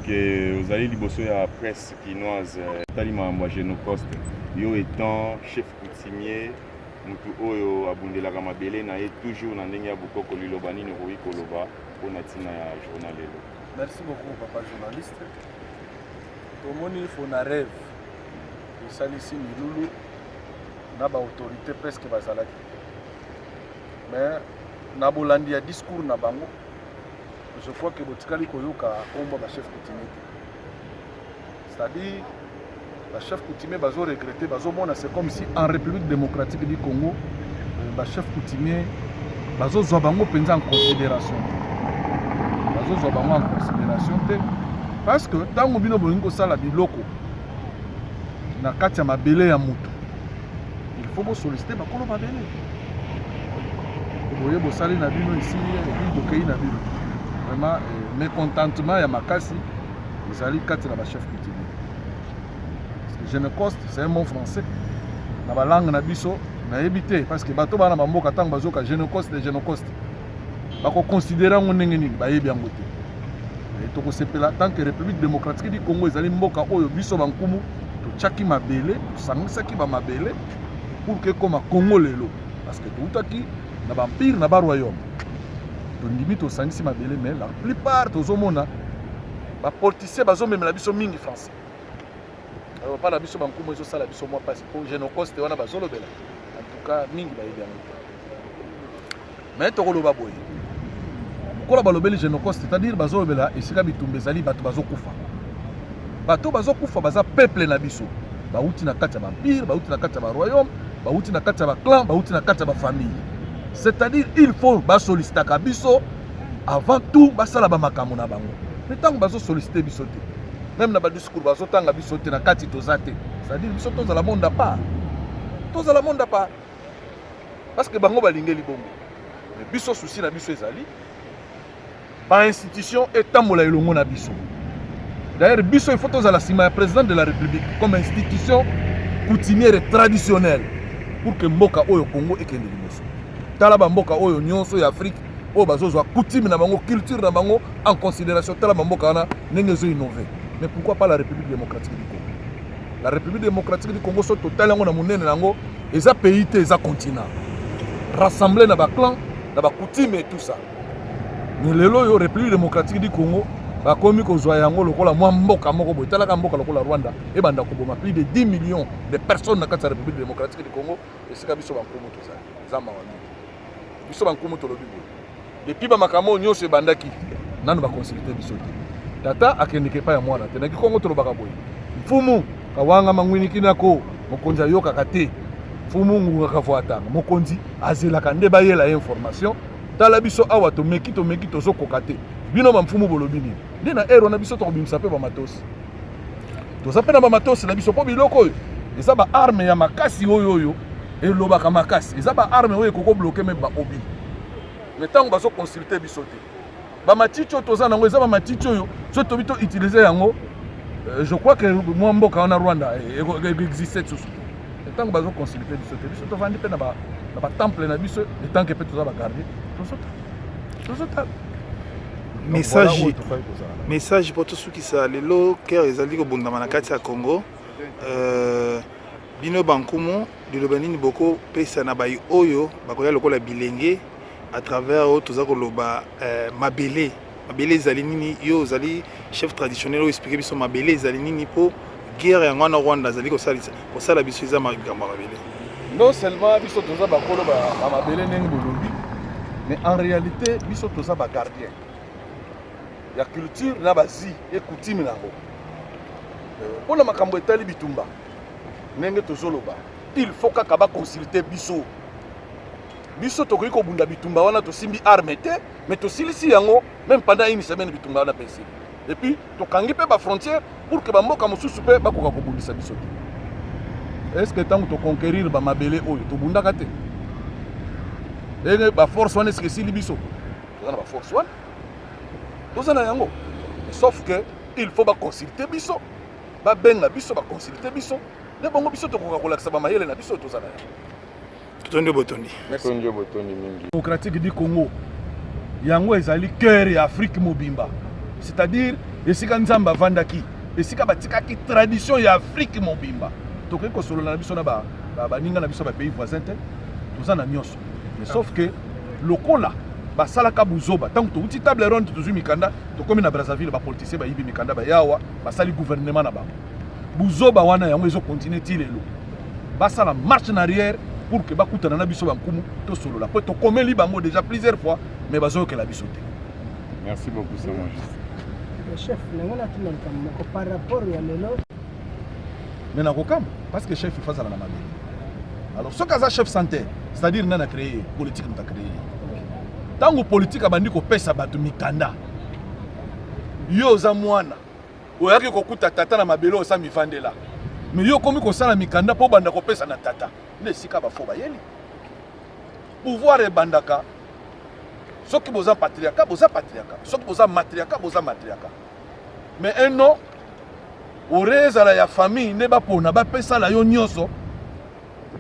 que vous allez libosser à la presse quinoise, Talima Génocoste, yo étant chef coutumier, mutu oyo abundela kamabele na ye toujours na ndenge ya bukoko lilobani ne royi koloba pour natina ya journal lelo. Merci beaucoup papa journaliste. Tomoni il faut na rêve. Et ça ici milulu na ba autorité presque bazalaki. Mais na bolandi ya discours na bango. Je crois que botikali koyoka omba ba chef coutumier. C'est-à-dire le chef coutumier bazo regretter bazo mona c'est comme si en République démocratique du Congo le chef coutumier bazo zwa bango penza en considération. Bazo zwa bango en considération parce que tango bino bolingo sala biloko na kati ya mabele ya mutu il faut solliciter bakolo mabele. Boye bo sali na bino ici et bokei na bino. Vraiment mécontentement ya makasi ezali kati na ba chef coutumier. Génocoste, c'est un mot français. Dans la langue, na évité parce que bato bana bamboka tang bazoka Génocoste et Génocoste. Bako considérer on ngeni ba yebi yangote. Et to ko sepela tant que République démocratique du Congo ezali mboka oyo biso bankumu to chaki mabele, to sangisaki ba mabele pour que comme Congo lelo parce que tout aki na ba empire na ba royaume. To ndimi to sangisi mabele mais la plupart to zomona ba politiciens bazo memela biso mingi français. Alors pas la biso bankumu ezo sala biso moi parce que Génocoste wana bazolo bela. En tout cas mingi ba yebi yangote. Mais to koloba boye. Kola balobeli Génocoste, c'est-à-dire bazo bela esika bitumba ezali bato bazo kufa. Bato bazo kufa baza peuple na biso. Bauti na kati ya empire, bauti na kati ya royaume, bauti na kati ya clan, bauti na kati ya famille. C'est-à-dire il faut ba solliciter ka biso avant tout basala ba makambo na bango. Mais tant bazo solliciter biso te. Même na ba discours bazo tanga biso te na kati tozate. C'est-à-dire biso toza la monde à part. Toza la monde à part. Parce que bango balingeli bongo. Mais biso souci na biso ezali par institution et tambola elongo na biso. D'ailleurs biso il faut toza la sima président de la République comme institution coutumière et traditionnelle pour que mboka oyo Congo ekende liboso. Tala ba mboka oyo nyonso ya Afrique oyo bazozwa coutume na bango culture na bango en considération tala ba mboka wana ndenge zo innover. Mais pourquoi pas la République démocratique du Congo? La République démocratique du Congo so total yango na monene nango eza pays te eza continent. Rassemblé na ba clan, na ba coutume et tout ça. Mais lelo yo République démocratique du Congo ba komi ko zwa yango lokola mwa mboka moko boy talaka mboka lokola Rwanda e banda ko boma plus de 10 millions de personnes na kati ya République démocratique du Congo et sika biso bankumu to ça zama wana biso bankumu to lobi boy depuis ba makamo nyonso e bandaki nanu ba consulter biso te tata akendeke pa ya mwana te na Kongo to lobaka boy mfumu kawanga mangwini kinako mokonzi ayoka kate mfumu ngunga kafuata mokonzi azelaka nde bayela information tala biso awa to meki to zokoka te bino ba mfumu bolobi nini nde na ero na biso to bimisa pe ba matosi to zape na ba matosi na biso po biloko oyo eza ba arme ya makasi oyo elobaka makasi eza ba arme oyo koko bloquer même ba obi mais tant bazo consulter biso te ba maticho toza nango eza ba maticho oyo so to bito utiliser yango je crois que moi mboka wana Rwanda existe tout ça tant bazo consulter biso to vandi pe na ba temple na biso et tant que peut toza ba garder tozo message pour tous ceux qui sont lelo cœur ezali ko bundama na kati ya Congo bino bankumu dilobani boko pesa na bayi oyo bakoya lokola bilenge à travers toza ko loba mabele ezali nini yo ezali chef traditionnel o expliquer biso mabele ezali nini po guerre ya ngwana Rwanda ezali ko sala biso za magambo mabele non seulement biso toza bakolo ba mabele ndenge bolobi mais en réalité biso toza ba gardien ya culture na bazi et coutume nango pona makambo etali bitumba ndenge tozoloba il faut kaka ba consulter biso tokoki kobunda bitumba wana tosimbi arme te mais tosilisi yango même pendant une semaine bitumba wana pesi et puis tokangi pe ba frontière pour que ba mboka mosusu pe bakoka kobundisa biso te est-ce que tango to conquérir ba mabele oyo tobundaka te et ba force wana est-ce que sili biso tozana ba force wana tozana yango sauf que il faut ba consulter biso ba benga biso ba consulter biso de bongo biso tokoka kolakisa ba mayele na biso tozana Tondi Botondi. Merci. Tondi Botondi mingi. Démocratique du Congo. Yango ezali cœur ya Afrique mobimba. C'est-à-dire esika nzambe avandaki esika batikaki tradition ya Afrique mobimba tokoki kosolola na biso na baninga na biso bapays voisin te toza na nyonso mais sauf que lokola basalaka buzoba ntango touti table ronde tozwi mikanda tokomi na Brazzaville bapoliticien bayibi mikanda bayawa basali gouvernement na bango buzoba wana yango ezokontinue ti lelo basala marche en arrière pour que bakutana na biso bankumu tosolola po tokomeli bango déjà plusieurs fois mais bazoyokela biso te. Merci beaucoup, c'est moi juste. Le chef, par rapport à l'élo. Mais nakokama parce que chef il faisait la mabe. Alors ce cas chef santé, c'est-à-dire nana créé politique nous a créé. Tango politique abandi ko pesa batu mikanda. Yo za mwana. Oyaki kokuta tata na mabelo sa mifandela. Mais yo komi ko sala mikanda po banda ko pesa na tata. Ne sika ba fo ba yeli. Pouvoir e bandaka. Soki boza patriarcat, soki boza matriarcat, mais un nom oreza la ya famille ne ba pona ba pesa la yo nyonso.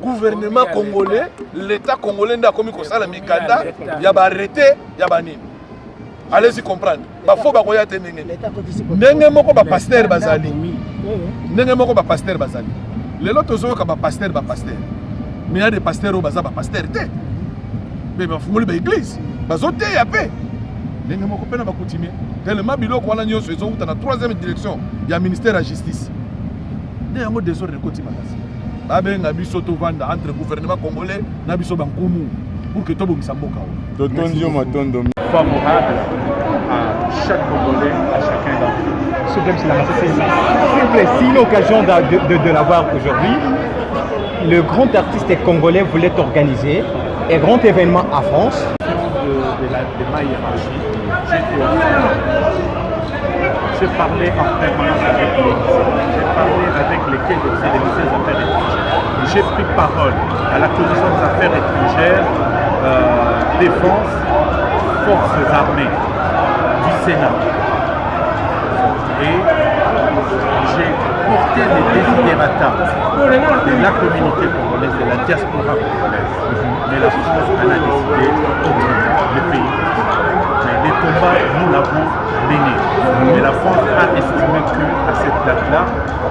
Gouvernement congolais, l'état congolais nda komi ko sala mikanda, ya ba arrêté, ya ba nini. Allez-y comprendre. Ba fo ba koya te ndenge. Ndenge moko ba pasteur bazali. Ndenge moko ba pasteur bazali. Lelo tozo ka ba pasteur. Mais il y a des pasteurs au bazar ba pasteur te. Mais ba fungoli ba église. Bazote ya pe. Ndenge moko pe na ba coutumier. Tellement biloko wana nyonso ezo uta na 3e direction ya ministère de la justice. Ndenge yango désordre koti makasi. Ba benga biso to vanda entre gouvernement congolais na biso bankumu pour que to bongisa mboka. Totondio matondo favorable à chaque Congolais, à chacun d'entre nous. C'est une occasion de l'avoir aujourd'hui. Le grand artiste congolais voulait organiser un grand événement à France. De ma hiérarchie, j'ai parlé en permanence avec les lycées, j'ai parlé avec les quais des lycées des affaires étrangères. J'ai pris parole à la commission des affaires étrangères, défense, forces armées du Sénat. Et j'ai porté les desiderata de la communauté congolaise, de la diaspora congolaise. Mais la France en a décidé autrement, le pays. Mais les combats, nous l'avons menés. Mais la France a estimé qu'à cette date-là,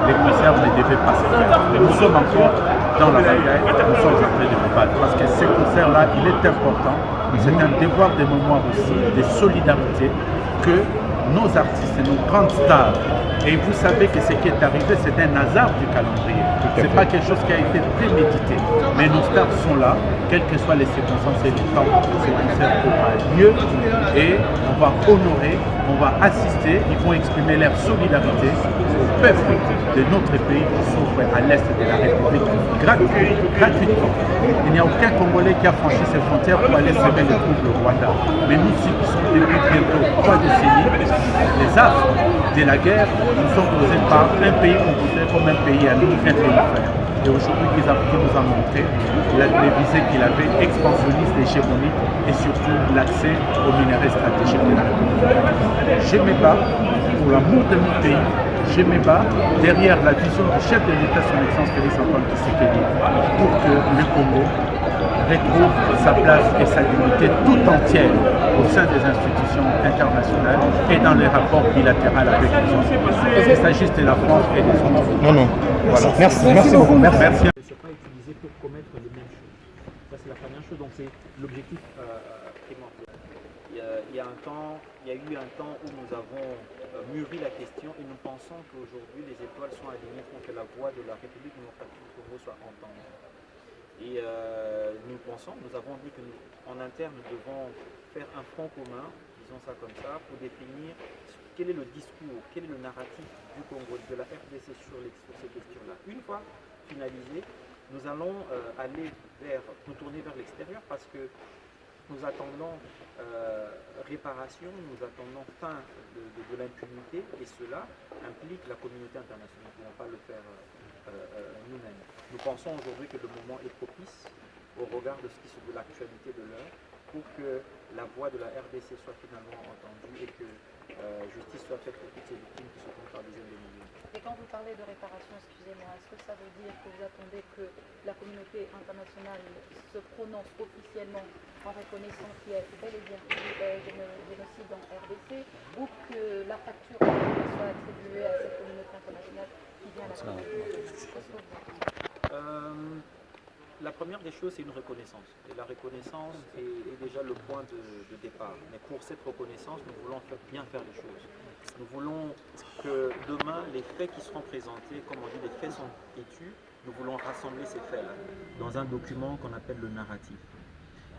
les concerts ne devaient pas se faire. Nous sommes encore dans la bataille, nous sommes en train de nous battre. Parce que ces concerts-là, il est important. C'est un devoir de mémoire aussi, de solidarité, que nos artistes et nos grandes stars, et vous savez que ce qui est arrivé, c'est un hasard du calendrier. Ce n'est pas quelque chose qui a été prémédité. Mais nos stars sont là, quelles que soient les circonstances et les temps, ce concert aura lieu et on va honorer, on va assister, ils vont exprimer leur solidarité au peuple de notre pays qui souffre à l'est de la République gratuitement. Il n'y a aucun Congolais qui a franchi ses frontières pour aller semer le trouble au Rwanda. Mais nous, qui sommes depuis bientôt 3 décennies, les affres de la guerre nous sont causés par un pays qu'on considère comme un pays à nous, un pays frère. Et aujourd'hui, qui nous a montré les visées qu'il avait expansionnistes, hégémoniques et surtout l'accès aux minerais stratégiques de la République. Je me bats pour l'amour de mon pays, je me bats derrière la vision du chef de l'État, son Excellence Félix Antoine Tshisekedi, pour que le Congo retrouve sa place et sa dignité tout entière au sein des institutions internationales et dans les rapports bilatéraux avec les autres. Il s'agit de la France et des autres. Non. Voilà. Merci beaucoup. Merci. Ne sont pas utilisés pour commettre les mêmes choses. Ça, c'est la première chose. Donc, c'est l'objectif primordial. Il y a eu un temps où nous avons mûri la question et nous pensons qu'aujourd'hui, les étoiles sont alignées pour que la voix de la République démocratique du Congo soit entendue. Et nous avons dit qu'en interne, nous devons faire un front commun, disons ça comme ça, pour définir quel est le discours, quel est le narratif du Congo, de la RDC sur ces questions-là. Une fois finalisé, nous allons nous tourner vers l'extérieur parce que nous attendons réparation, nous attendons fin de l'impunité et cela implique la communauté internationale. Nous ne pouvons pas le faire nous-mêmes. Nous pensons aujourd'hui que le moment est propice au regard de l'actualité de l'heure pour que la voix de la RDC soit finalement entendue et que justice soit faite pour toutes ces victimes qui se comptent par dizaines de milliers. Et quand vous parlez de réparation, excusez-moi, est-ce que ça veut dire que vous attendez que la communauté internationale se prononce officiellement en reconnaissant qu'il y a bel et bien génocide en RDC, ou que la facture soit attribuée à cette communauté internationale qui vient à la communauté? La première des choses, c'est une reconnaissance. Et la reconnaissance est déjà le point de départ. Mais pour cette reconnaissance, nous voulons bien faire les choses. Nous voulons que demain, les faits qui seront présentés, comme on dit, les faits sont têtus, nous voulons rassembler ces faits-là dans un document qu'on appelle le narratif.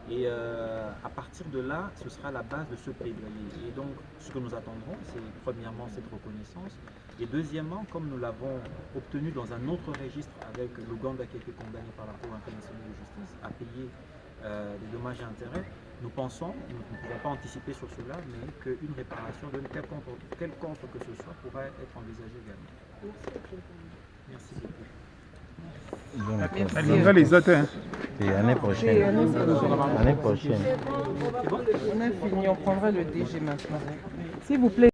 Et à partir de là, ce sera la base de ce plaidoyer. Et donc, ce que nous attendrons, c'est premièrement cette reconnaissance. Et deuxièmement, comme nous l'avons obtenu dans un autre registre avec l'Ouganda qui a été condamné par la Cour internationale de justice à payer des dommages et intérêts, nous pensons, nous ne pouvons pas anticiper sur cela, mais qu'une réparation de quelconque que ce soit pourrait être envisagée également. Merci beaucoup. On va les atteindre. Et l'année prochaine. L'année prochaine. On a fini, on prendra le DG maintenant. S'il vous plaît.